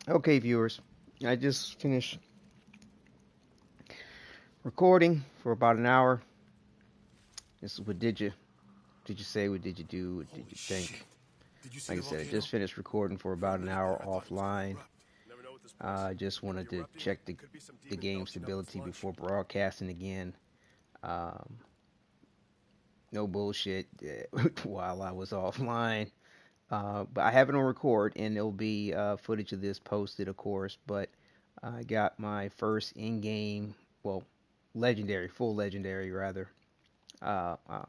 Okay, viewers, I just finished recording for about an hour. This is what did you say? What did you do? What did Holy you shit. think? Did you see Like I the said, I volcano? just finished recording for about an Look at hour that. I thought it was gonna offline. erupt. Never know with this place. I just Could be wanted to erupting. check the Could be some the demon game belching out its stability lunch. before broadcasting again. Um, no bullshit while I was offline. But I have it on record, and there'll be footage of this posted, of course. But I got my first in-game, well, legendary, full legendary rather. Uh, uh,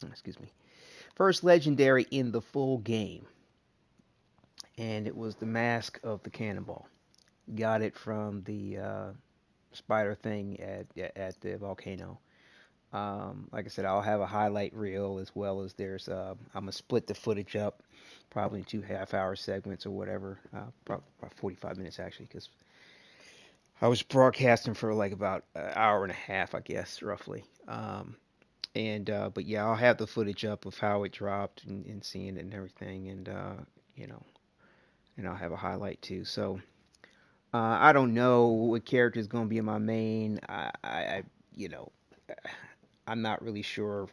excuse me. First legendary in the full game, and it was the Mask of the Cannonball. Got it from the spider thing at the volcano. Like I said, I'll have a highlight reel as well as I'm gonna split the footage up, probably in two half-hour segments or whatever, probably about 45 minutes actually, because I was broadcasting for like about an hour and a half, I guess, roughly. And But yeah, I'll have the footage up of how it dropped and seeing it and everything, and you know, and I'll have a highlight too. So I don't know what character is gonna be in my main. You know, I'm not really sure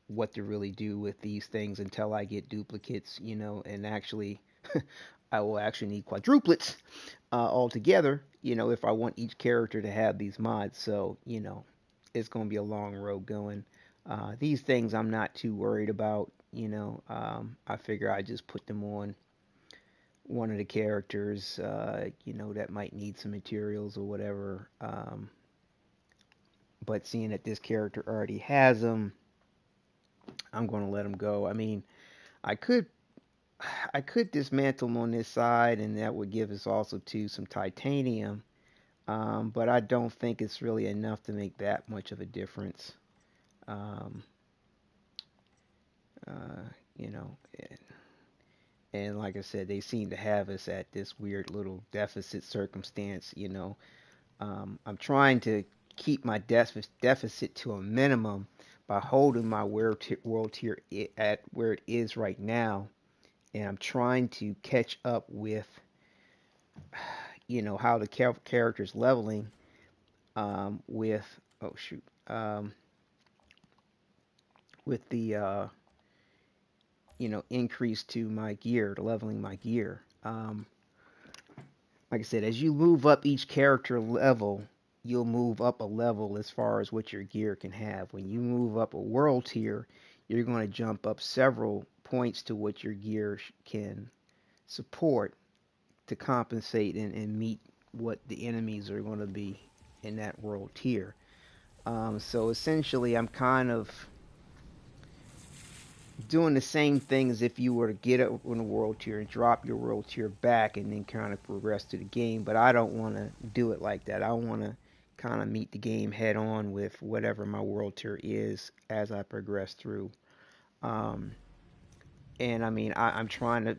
what to really do with these things until I get duplicates, and actually, I will actually need quadruplets altogether, if I want each character to have these mods. So, it's going to be a long road going. These things I'm not too worried about, I figure I just put them on one of the characters, that might need some materials or whatever. But seeing that this character already has them, I'm going to let them go. I mean, I could I could dismantle them on this side, and that would give us also too some titanium. But I don't think it's really enough to make that much of a difference. Um, uh, you know, and like I said, they seem to have us at this weird little deficit circumstance. I'm trying to keep my deficit to a minimum by holding my world tier at where it is right now, and I'm trying to catch up with how the character's leveling with oh shoot with the increase to my gear, to leveling my gear. Like I said, as you move up each character level, you'll move up a level as far as what your gear can have. When you move up a world tier, you're going to jump up several points to what your gear can support to compensate and meet what the enemies are going to be in that world tier. So essentially, I'm kind of doing the same thing as if you were to get up on a world tier and drop your world tier back and then kind of progress to the game. But I don't want to do it like that. I want to kind of meet the game head on with whatever my world tier is as I progress through. Um, and I mean, I'm trying to,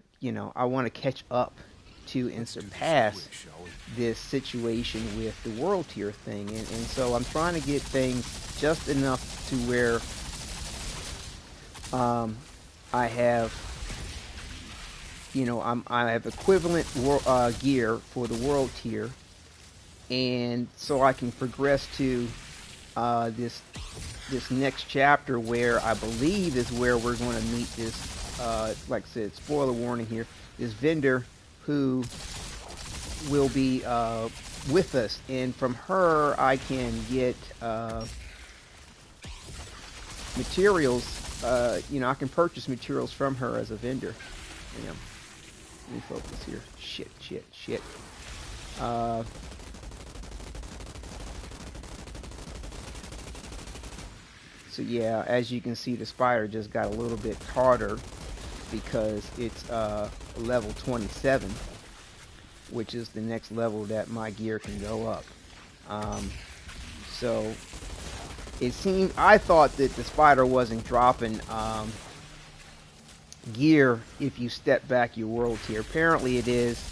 I want to catch up to and Let's do this surpass quick, shall we? this situation with the world tier thing. And so I'm trying to get things just enough to where I have, I have equivalent gear for the world tier, and so I can progress to this next chapter where I believe is where we're going to meet this. Like I said, spoiler warning here. This vendor who will be with us, and from her I can get materials. I can purchase materials from her as a vendor. You know, let me focus here. Shit. Uh, so yeah, as you can see, the spider just got a little bit harder because it's level 27, which is the next level that my gear can go up. Um, so it seemed I thought that the spider wasn't dropping gear if you step back your world tier. Apparently it is.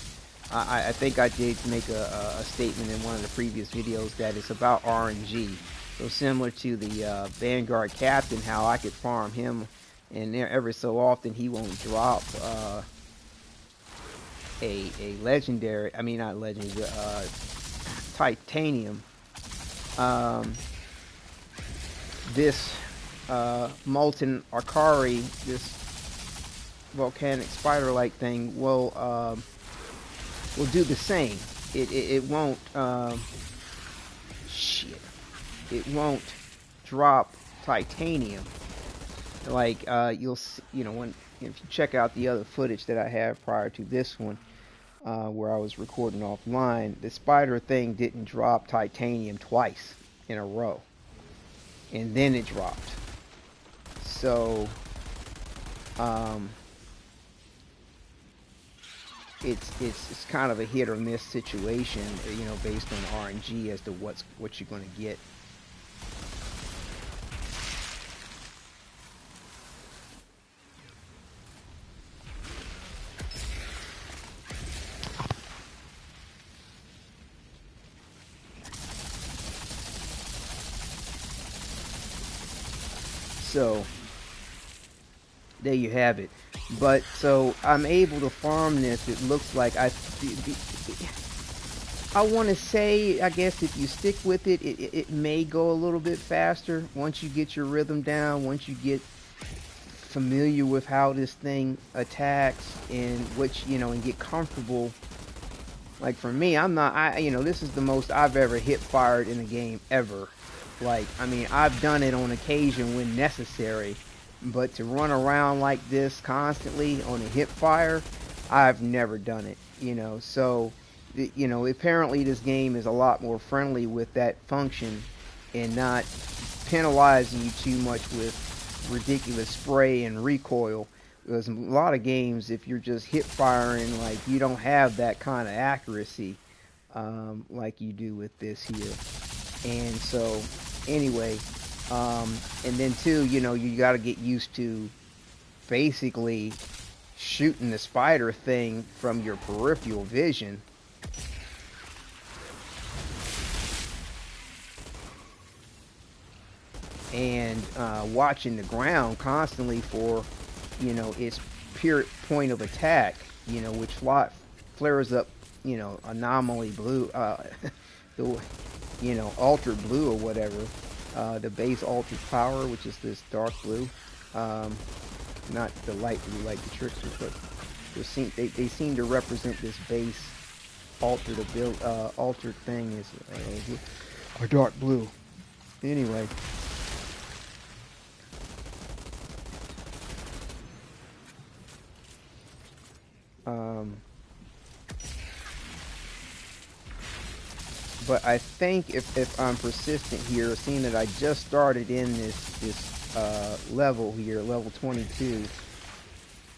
I think I did make a statement in one of the previous videos that it's about RNG. So similar to the Vanguard Captain, how I could farm him, and every so often he won't drop a legendary, I mean not legendary, titanium. Um, this molten Arcari, this volcanic spider-like thing, will do the same. It won't shit. It won't drop titanium. Like you'll see, you know, when if you check out the other footage that I have prior to this one, where I was recording offline, the spider thing didn't drop titanium twice in a row, and then it dropped. So um, it's kind of a hit or miss situation, you know, based on RNG as to what you're going to get. So there you have it. But so I'm able to farm this. It looks like I want to say, I guess if you stick with it, it may go a little bit faster once you get your rhythm down, once you get familiar with how this thing attacks and which, you know, and get comfortable. Like for me, you know, this is the most I've ever hip fired in a game ever. Like, I mean, I've done it on occasion when necessary, but to run around like this constantly on a hip fire, I've never done it, you know. So, you know, apparently this game is a lot more friendly with that function and not penalizing you too much with ridiculous spray and recoil. Because a lot of games, if you're just hip firing, like you don't have that kind of accuracy like you do with this here. And so, anyway, and then too, you know, you got to get used to basically shooting the spider thing from your peripheral vision. And watching the ground constantly for, you know, its pure point of attack, you know, which flares up, you know, anomaly blue, the, you know, altered blue or whatever, the base altered power, which is this dark blue, not the light blue like the tricksters, but they seem to represent this base altered thing is a dark blue. Anyway. But I think if I'm persistent here, seeing that I just started in this level here, level 22,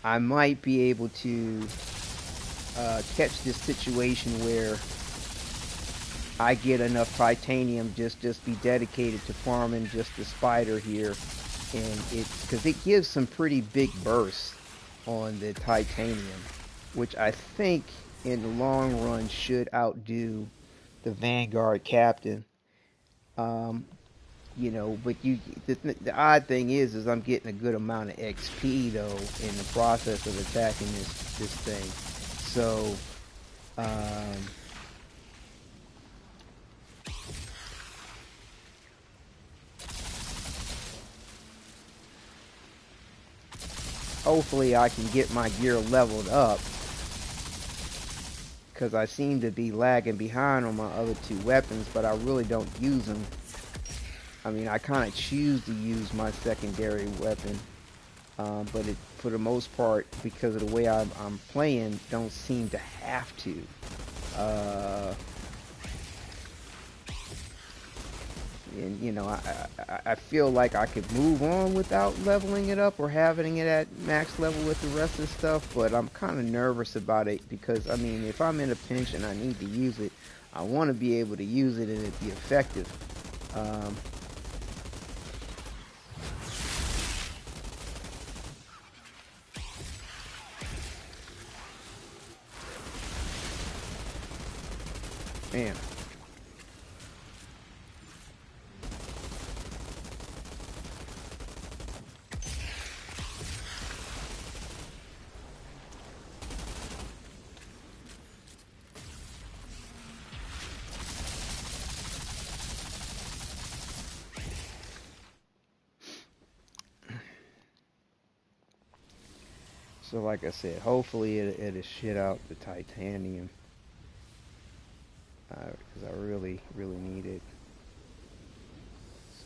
I might be able to catch this situation where I get enough titanium, just be dedicated to farming just the spider here, and because it gives some pretty big bursts on the titanium, which I think in the long run should outdo the Vanguard captain. You know, but the odd thing is I'm getting a good amount of XP though in the process of attacking this thing. So hopefully I can get my gear leveled up, because I seem to be lagging behind on my other two weapons, but I really don't use them. I mean, I kind of choose to use my secondary weapon, but for the most part, because of the way I'm playing, don't seem to have to. And you know, I feel like I could move on without leveling it up or having it at max level with the rest of the stuff, but I'm kind of nervous about it because, I mean, if I'm in a pinch and I need to use it, I want to be able to use it and it be effective. Man. So like I said, hopefully it'll shit out the titanium, because I really, really need it.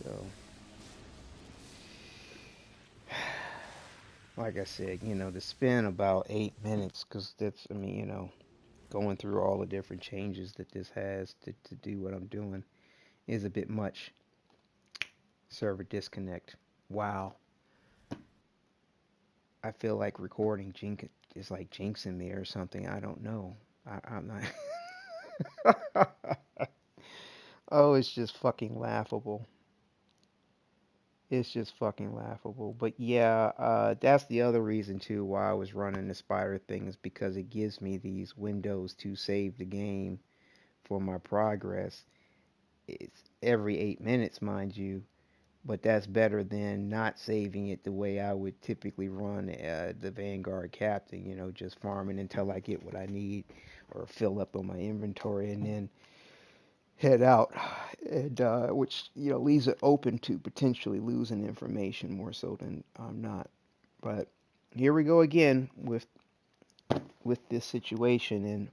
So, like I said, to spend about 8 minutes, because that's, I mean, going through all the different changes that this has to do what I'm doing is a bit much. Server disconnect. Wow. I feel like recording is like jinxing me or something. I don't know. I'm not. Oh, it's just fucking laughable. It's just fucking laughable. But yeah, that's the other reason too why I was running the spider thing is because it gives me these windows to save the game for my progress. It's every 8 minutes, mind you, but that's better than not saving it the way I would typically run the Vanguard Captain, just farming until I get what I need or fill up on my inventory and then head out, and which leaves it open to potentially losing information more so than I'm not. But here we go again with this situation, and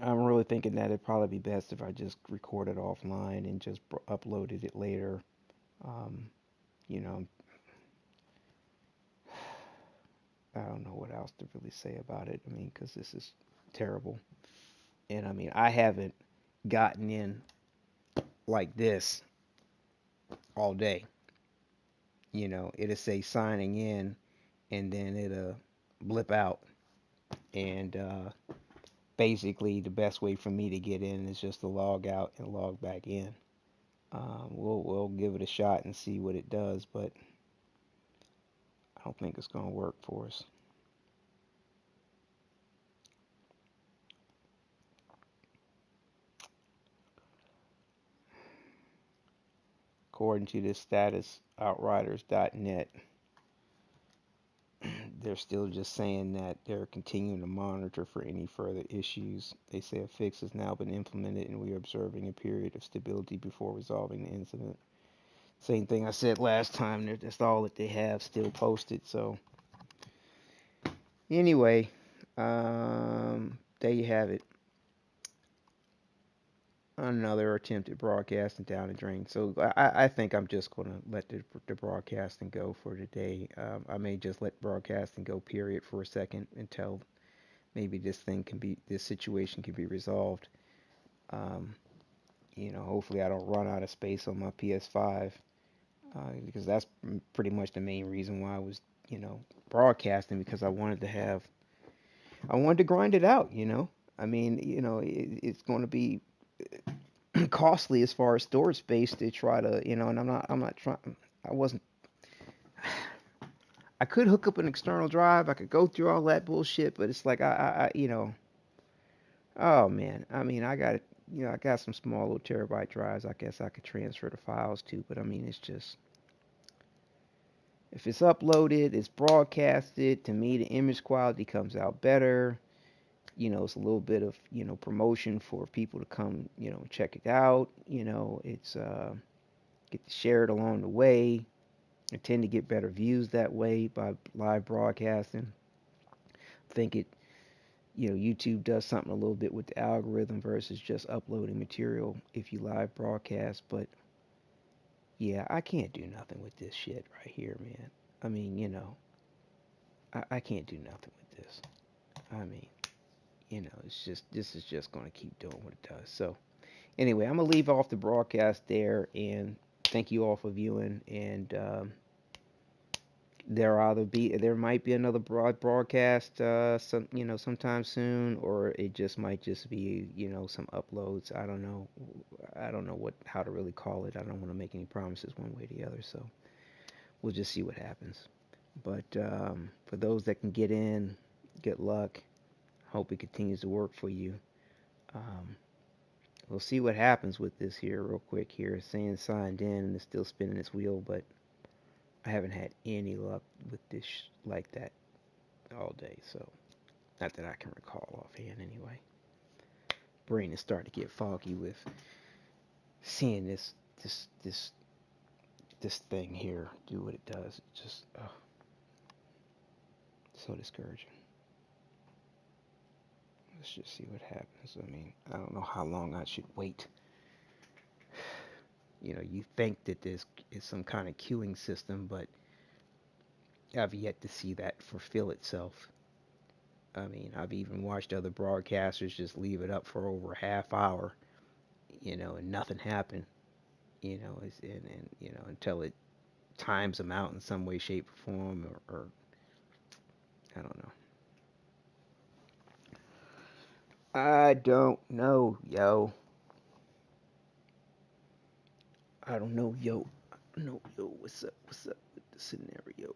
I'm really thinking that it'd probably be best if I just recorded offline and just uploaded it later. Um, you know, I don't know what else to really say about it. I mean, because this is terrible, and I mean, I haven't gotten in like this all day. It'll say signing in, and then it'll blip out. And basically, the best way for me to get in is just to log out and log back in. We'll give it a shot and see what it does, but I don't think it's gonna work for us. According to this status, Outriders.net, they're still just saying that they're continuing to monitor for any further issues. They say a fix has now been implemented and we are observing a period of stability before resolving the incident. Same thing I said last time. That's all that they have still posted. So anyway, there you have it. Another attempt at broadcasting down the drain. So I think I'm just gonna let the broadcasting go for today. I may just let broadcasting go, period, for a second until maybe this situation can be resolved. Um, hopefully I don't run out of space on my PS5, because that's pretty much the main reason why I was, broadcasting, because I wanted to grind it out. I mean, it's going to be costly as far as storage space to try to, and I'm not trying. I wasn't. I could hook up an external drive. I could go through all that bullshit, but it's like oh man. I mean, I got some small little terabyte drives. I guess I could transfer the files to, but I mean, it's just if it's uploaded, it's broadcasted. To me, the image quality comes out better. It's a little bit of promotion for people to come check it out. It's get shared along the way. I tend to get better views that way by live broadcasting. I think YouTube does something a little bit with the algorithm versus just uploading material if you live broadcast. But yeah, I can't do nothing with this shit right here, man. I mean, I can't do nothing with this. I mean, this is just going to keep doing what it does. So anyway, I'm gonna leave off the broadcast there, and thank you all for viewing. And there might be another broadcast sometime soon, or it just might just be some uploads. I don't know how to really call it. I don't want to make any promises one way or the other, so we'll just see what happens. But for those that can get in, good luck. Hope it continues to work for you. um, we'll see what happens with this here real quick here. It's saying signed in and it's still spinning its wheel, but I haven't had any luck with this like that all day, so not that I can recall offhand anyway. Brain is starting to get foggy with seeing this this thing here do what it does. It just so discouraging. Let's just see what happens. I mean, I don't know how long I should wait. You think that this is some kind of queuing system, but I've yet to see that fulfill itself. I mean, I've even watched other broadcasters just leave it up for over a half hour, and nothing happened. Until it times them out in some way, shape, or form, or I don't know. I don't know, yo. I don't know, yo. No, yo. What's up? What's up with the scenario?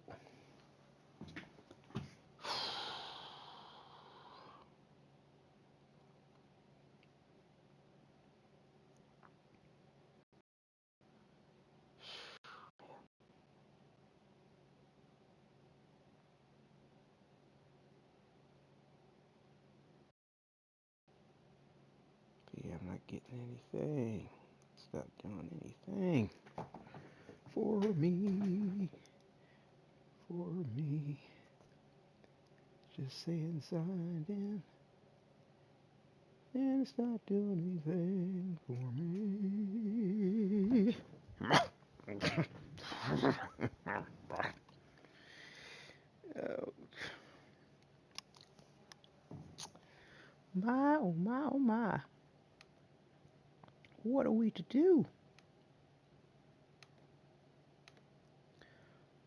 Yeah, I'm not getting anything. It's not doing anything for me. For me. Just saying signed in. And it's not doing anything for me. Oh, my, oh my, oh my. What are we to do?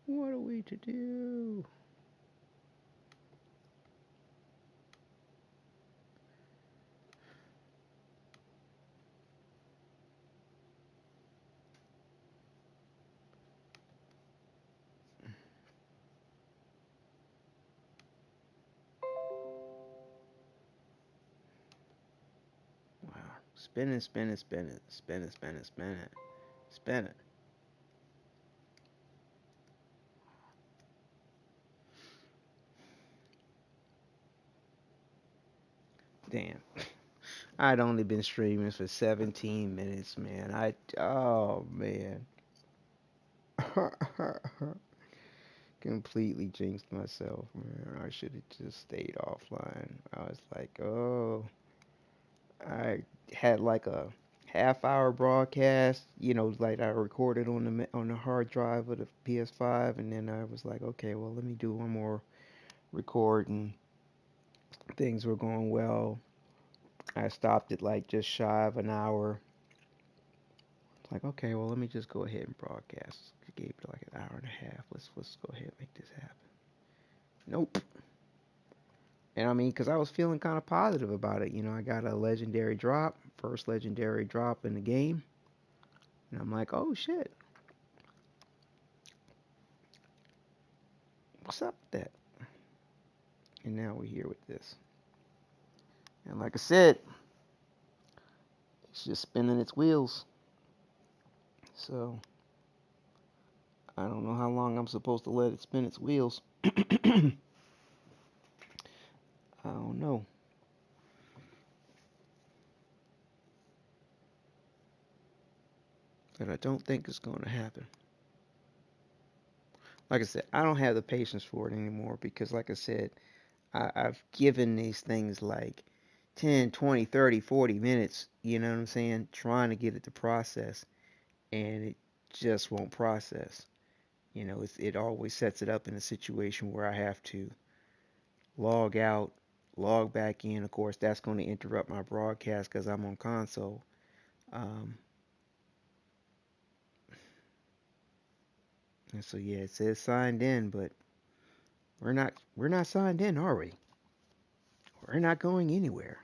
What are we to do? Wow. Spin it, spin it, spin it, spin it, spin it, spin it, spin it. Damn. I'd only been streaming for 17 minutes, man. Oh man. Completely jinxed myself, man. I should have just stayed offline. I was like, oh, I had like a half-hour broadcast, like I recorded on the hard drive of the PS5, and then I was like, okay, well, let me do one more record, and things were going well. I stopped at like just shy of an hour. It's like, okay, well, let me just go ahead and broadcast. It gave it like an hour and a half. Let's go ahead and make this happen. Nope. And I mean, because I was feeling kind of positive about it. I got a legendary drop, first legendary drop in the game. And I'm like, oh shit, what's up with that? And now we're here with this. And like I said, it's just spinning its wheels. So I don't know how long I'm supposed to let it spin its wheels. I don't know. But I don't think it's going to happen. Like I said, I don't have the patience for it anymore because, like I said, I've given these things like 10, 20, 30, 40 minutes, you know what I'm saying, trying to get it to process, and it just won't process. It always sets it up in a situation where I have to log out, log back in. Of course, that's going to interrupt my broadcast because I'm on console. Um, and so yeah, it says signed in, but we're not signed in, are we? We're not going anywhere.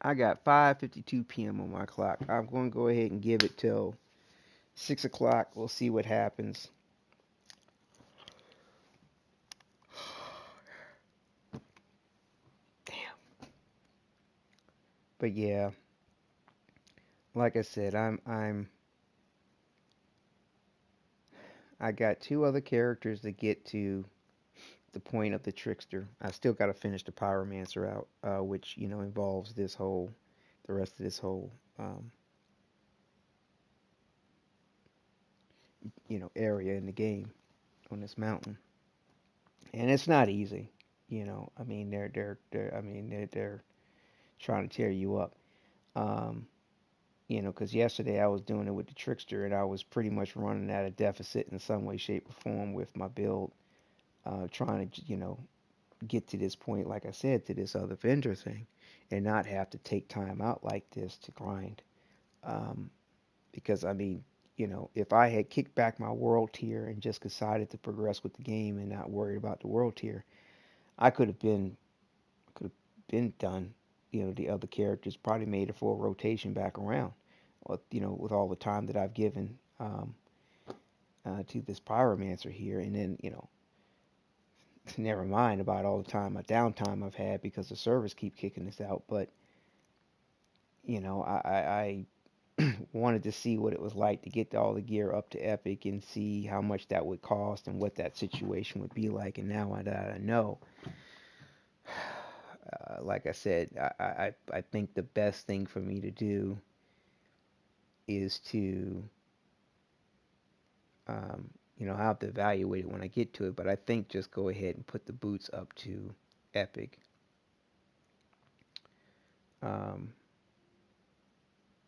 I got 5:52 p.m. on my clock. I'm going to go ahead and give it till 6 o'clock. We'll see what happens. Damn. But yeah, like I said, I got two other characters to get to the point of the trickster. I still got to finish the Pyromancer out, which involves this whole the rest of this whole area in the game on this mountain. And it's not easy. I mean, they're trying to tear you up. Um, because yesterday I was doing it with the trickster, and I was pretty much running at a deficit in some way, shape, or form with my build, trying to get to this point, like I said, to this other vendor thing, and not have to take time out like this to grind. Um, because I mean, if I had kicked back my world tier and just decided to progress with the game and not worried about the world tier, I could have been done. The other characters probably made a full rotation back around. With all the time that I've given to this Pyromancer here, and then never mind about all the time, downtime I've had because the servers keep kicking this out. But I wanted to see what it was like to get all the gear up to Epic and see how much that would cost and what that situation would be like. And now that I know, like I said, I think the best thing for me to do is to, I have to evaluate it when I get to it, but I think just go ahead and put the boots up to Epic. Um,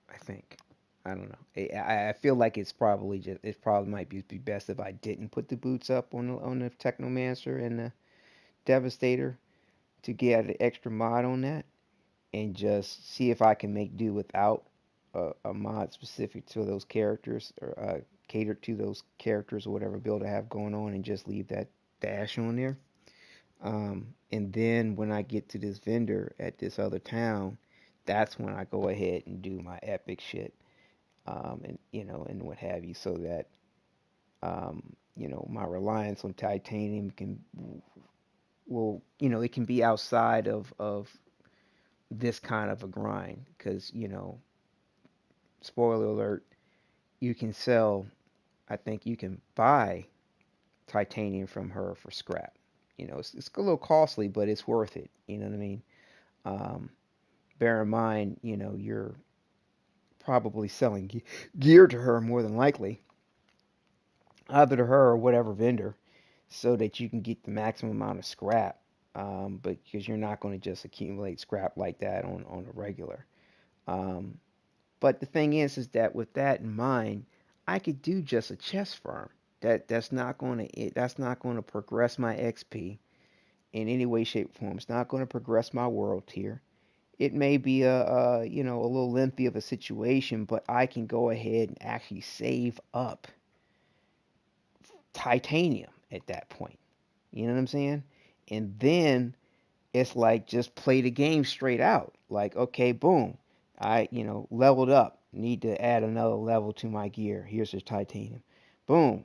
I think. I don't know. I feel like it probably might be best if I didn't put the boots up on the Technomancer and the Devastator to get an extra mod on that and just see if I can make do without a mod specific to those characters or catered to those characters or whatever build I have going on and just leave that dash on there. And then when I get to this vendor at this other town, that's when I go ahead and do my epic shit, and and what have you, so that my reliance on titanium it can be outside of this kind of a grind, because spoiler alert, you can sell. I think you can buy titanium from her for scrap. It's a little costly, but it's worth it. You know what I mean? Um, Bear in mind, you're probably selling gear to her more than likely, either to her or whatever vendor, so that you can get the maximum amount of scrap. But because you're not going to just accumulate scrap like that on a regular. Um, but the thing is that with that in mind, I could do just a chest farm. That's not going to progress my XP in any way, shape, or form. It's not going to progress my world tier. It may be a little lengthy of a situation, but I can go ahead and actually save up titanium at that point. You know what I'm saying? And then it's like just play the game straight out. Like, okay, boom, I leveled up. Need to add another level to my gear. Here's the titanium. Boom,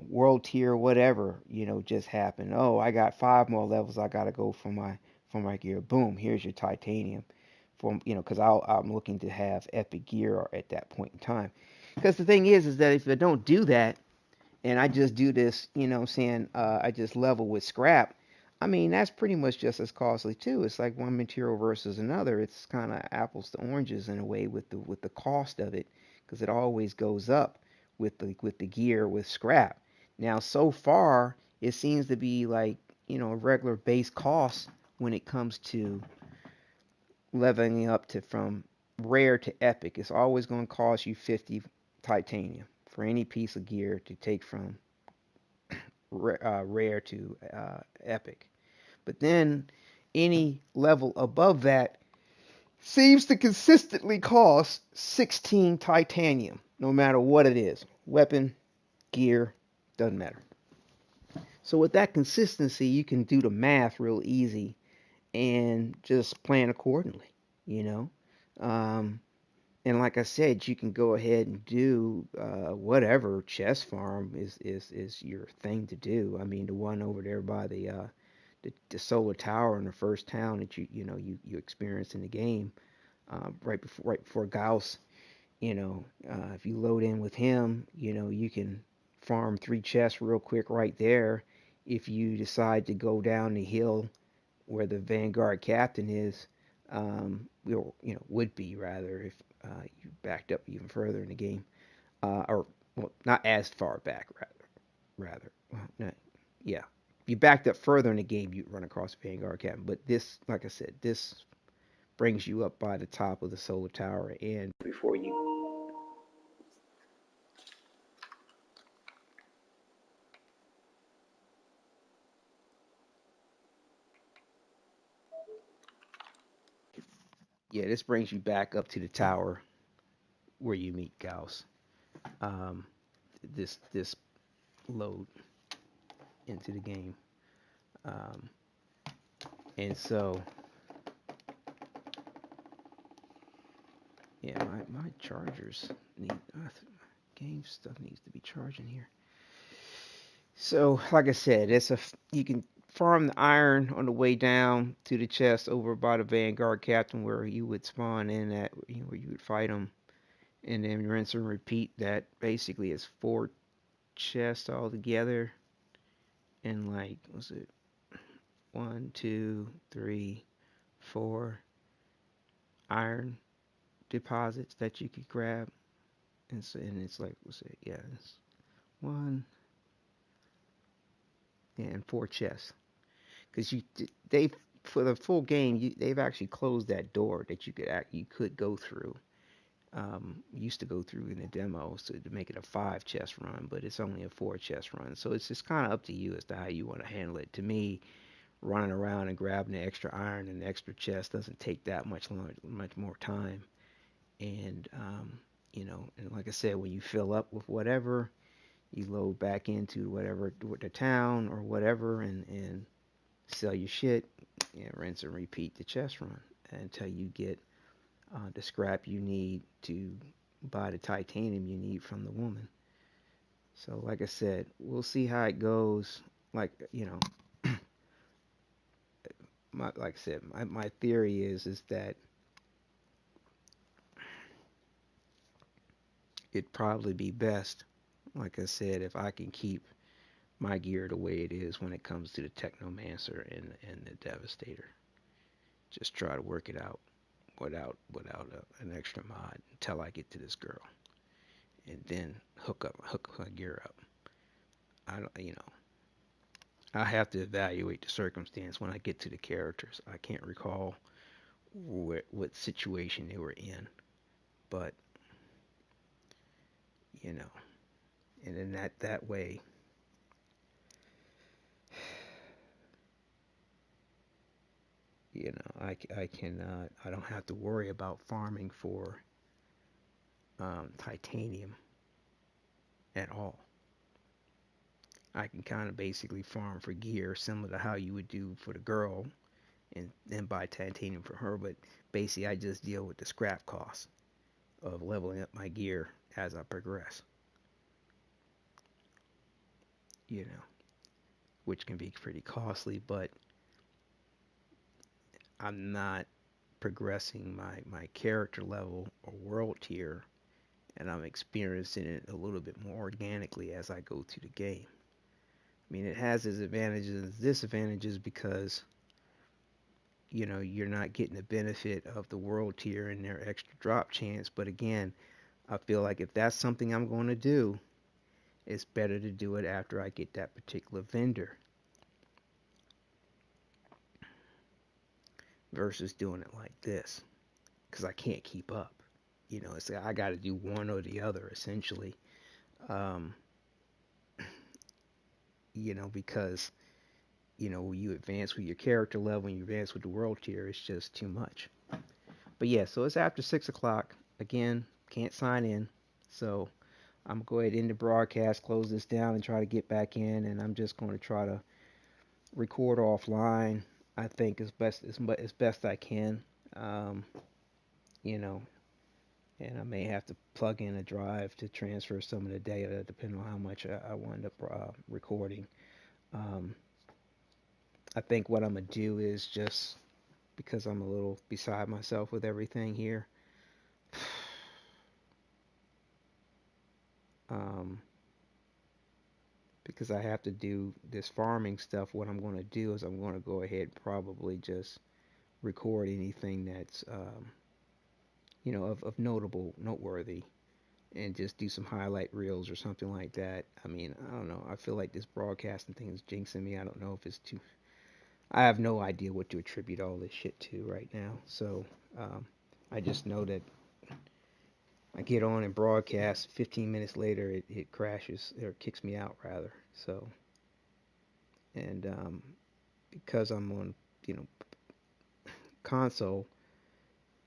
world tier whatever just happened. Oh, I got 5 more levels. I gotta go for my gear. Boom, here's your titanium. Because I'm looking to have epic gear at that point in time. Because the thing is that if I don't do that, and I just do this, what I'm saying, I just level with scrap, I mean, that's pretty much just as costly too. It's like one material versus another. It's kind of apples to oranges in a way with the cost of it, because it always goes up with the gear with scrap. Now, so far, it seems to be like, a regular base cost when it comes to leveling up to from rare to epic. It's always going to cost you 50 titanium for any piece of gear to take from rare to epic. But then any level above that seems to consistently cost 16 titanium, no matter what it is. Weapon, gear, doesn't matter. So with that consistency, you can do the math real easy and just plan accordingly, you know. Um, and like I said, you can go ahead and do whatever chess farm is your thing to do. I mean, the one over there by the solar tower in the first town that you experience in the game, right before Gauss. If you load in with him, you can farm 3 chests real quick right there. If you decide to go down the hill where the Vanguard captain is, would be rather if you backed up even further in the game, or well, not as far back, rather. Well, no, yeah, if you backed up further in the game, you'd run across the Vanguard Captain. But this, like I said, this brings you up by the top of the solar tower, and before you, yeah, this brings you back up to the tower where you meet Gauss. Um, this load into the game, um, and so yeah, my chargers need game stuff needs to be charging here. So like I said, you can farm the iron on the way down to the chest over by the Vanguard Captain where you would spawn in at, where you would fight him, and then rinse and repeat that. Basically, it's 4 chests all together, and like, what's it, 1, 2, 3, 4 iron deposits that you could grab, and so, and it's like, what's it, yeah, it's one and 4 chests, because they, for the full game, they've actually closed that door that you could go through. Used to go through in the demo so to make it a 5 chest run, but it's only a 4 chest run. So it's just kind of up to you as to how you want to handle it. To me, running around and grabbing the extra iron and the extra chest doesn't take that much more time. And and like I said, when you fill up with whatever, you load back into whatever, the town or whatever, and sell your shit. Rinse and repeat the chest run until you get the scrap you need to buy the titanium you need from the woman. So, like I said, we'll see how it goes. Like, like I said, my theory is that it'd probably be best, like I said, if I can keep my gear the way it is when it comes to the Technomancer and the Devastator. Just try to work it out an extra mod until I get to this girl, and then hook her gear up. I don't, I have to evaluate the circumstance when I get to the characters. I can't recall what situation they were in, but you know, and in that way, I cannot. I don't have to worry about farming for titanium at all. I can kind of basically farm for gear, similar to how you would do for the girl, and then buy titanium for her. But basically, I just deal with the scrap cost of leveling up my gear as I progress. You know, which can be pretty costly, but I'm not progressing my character level or world tier, and I'm experiencing it a little bit more organically as I go through the game. I mean, it has its advantages and disadvantages because you're not getting the benefit of the world tier and their extra drop chance. But again, I feel like if that's something I'm going to do, it's better to do it after I get that particular vendor versus doing it like this, because I can't keep up. It's like I got to do one or the other essentially. Um, because when you advance with your character level and you advance with the world tier, it's just too much. But yeah, so it's after 6 o'clock. Again, can't sign in. So I'm gonna go ahead and end the broadcast, close this down, and try to get back in. And I'm just going to try to record offline. I think as best I can. Um, you know, and I may have to plug in a drive to transfer some of the data, depending on how much I wind up recording. Um, I think what I'm gonna do is just because I'm a little beside myself with everything here. Um, because I have to do this farming stuff, what I'm going to do is I'm going to go ahead and probably just record anything that's of noteworthy, and just do some highlight reels or something like that. I mean, I don't know. I feel like this broadcasting thing is jinxing me. I don't know if it's too. I have no idea what to attribute all this shit to right now. So I just know that I get on and broadcast. 15 minutes later, it crashes or kicks me out rather. So and because I'm on you know console,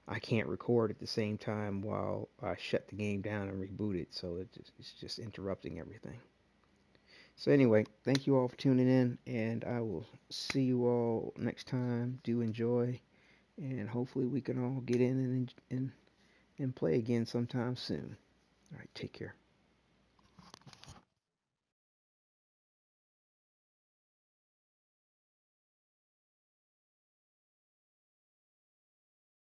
I can't record at the same time while I shut the game down and reboot it. So it's just interrupting everything. So anyway, thank you all for tuning in, and I will see you all next time. Do enjoy, and hopefully we can all get in and play again sometime soon. All right, take care.